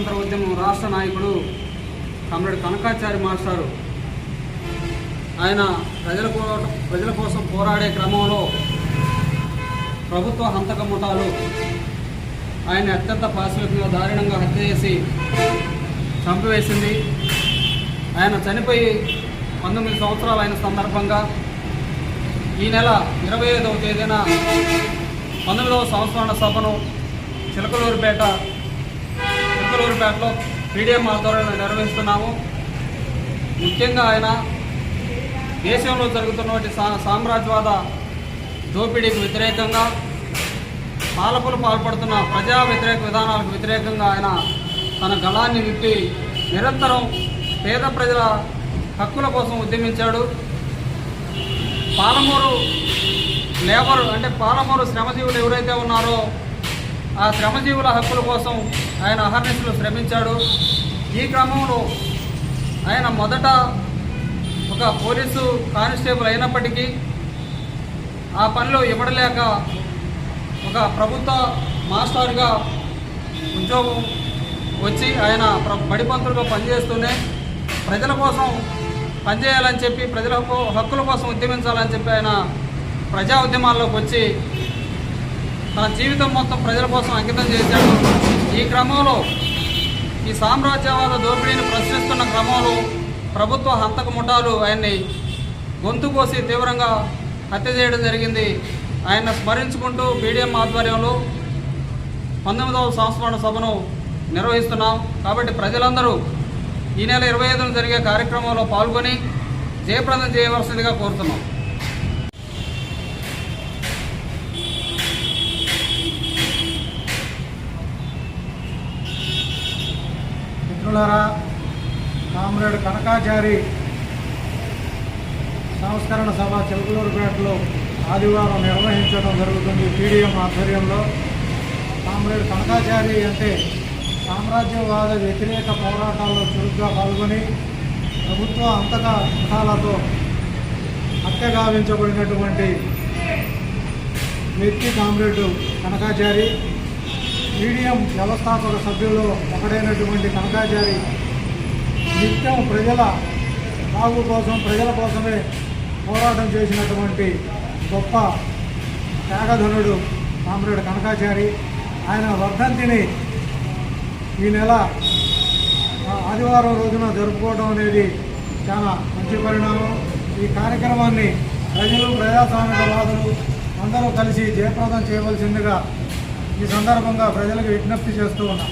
స్వాతంత్ర ఉద్యమం రాష్ట్ర నాయకుడు కామ్రేడ్ కనకాచారి మాస్టారు ఆయన ప్రజల కోసం పోరాడే క్రమంలో ప్రభుత్వ హంతక ముఠాలు ఆయన అత్యంత పాశవికంగా దారుణంగా హత్య చేసి చంపివేసింది. ఆయన చనిపోయి 19 సంవత్సరాలు అయిన సందర్భంగా ఈ నెల 25వ తేదీన 19వ సంవత్సరాల సభను చిలకలూరుపేటలో పీడిఎం ఆధ్వర్యంలో నిర్వహిస్తున్నాము. ముఖ్యంగా ఆయన దేశంలో జరుగుతున్నటువంటి సామ్రాజ్యవాద దోపిడీకి వ్యతిరేకంగా, పాలకులు పాల్పడుతున్న ప్రజా వ్యతిరేక విధానాలకు వ్యతిరేకంగా ఆయన తన గళాన్ని విప్పి నిరంతరం పేద ప్రజల హక్కుల కోసం ఉద్యమించాడు. పాలమూరు శ్రమజీవులు ఎవరైతే ఉన్నారో ఆ శ్రమజీవుల హక్కుల కోసం ఆయన అహర్నిశలు శ్రమించాడు. ఈ క్రమంలో ఆయన మొదట ఒక పోలీసు కానిస్టేబుల్ అయినప్పటికీ ఆ పనిలో ఇవ్వడలేక ఒక ప్రభుత్వ మాస్టర్గా ఉద్యోగం వచ్చి ఆయన బడిపంతులుగా పనిచేస్తూనే ప్రజల కోసం పనిచేయాలని చెప్పి, ప్రజల హక్కుల కోసం ఉద్యమించాలని చెప్పి ఆయన ప్రజా ఉద్యమాల్లోకి వచ్చి తన జీవితం మొత్తం ప్రజల కోసం అంకితం చేశాడు. ఈ క్రమంలో ఈ సామ్రాజ్యవాద దోపిడీని ప్రశ్నిస్తున్న క్రమంలో ప్రభుత్వ హంతక ముఠాలు ఆయన్ని గొంతు కోసి తీవ్రంగా హత్య చేయడం జరిగింది. ఆయన స్మరించుకుంటూ పీడిఎం ఆధ్వర్యంలో 19వ సంస్మరణ సభను నిర్వహిస్తున్నాం. కాబట్టి ప్రజలందరూ ఈ నెల 25న జరిగే కార్యక్రమంలో పాల్గొని జయప్రదం చేయవలసిందిగా కోరుతున్నాం. మిత్రులారా, కామ్రేడ్ కనకాచారి సంస్కరణ సభ చిలకలూరుపేటలో ఆదివారం నిర్వహించడం జరుగుతుంది. పీడిఎం ఆధ్వర్యంలో కామ్రేడ్ కనకాచారి అంటే సామ్రాజ్యవాద వ్యతిరేక పోరాటాల్లో చురుగ్గా పాల్గొని ప్రభుత్వ హంతక ముఠాలతో హత్య గావించబడినటువంటి వ్యక్తి కామ్రేడ్ కనకాచారి. పీడిఎం వ్యవస్థాపక సభ్యుల్లో ఒకడైనటువంటి కనకాచారి నిత్యం ప్రజల బాగు కోసం, ప్రజల కోసమే పోరాటం చేసినటువంటి గొప్ప త్యాగధనుడు కామ్రేడ్ కనకాచారి. ఆయన వర్ధంతిని ఈ నెల ఆదివారం రోజున జరుపుకోవడం అనేది చాలా మంచి పరిణామం. ఈ కార్యక్రమాన్ని ప్రజలు, ప్రజాస్వామికవాదులు అందరూ కలిసి జయప్రదం చేయవలసిందిగా ఈ సందర్భంగా ప్రజలకు విజ్ఞప్తి చేస్తూ ఉన్నాం.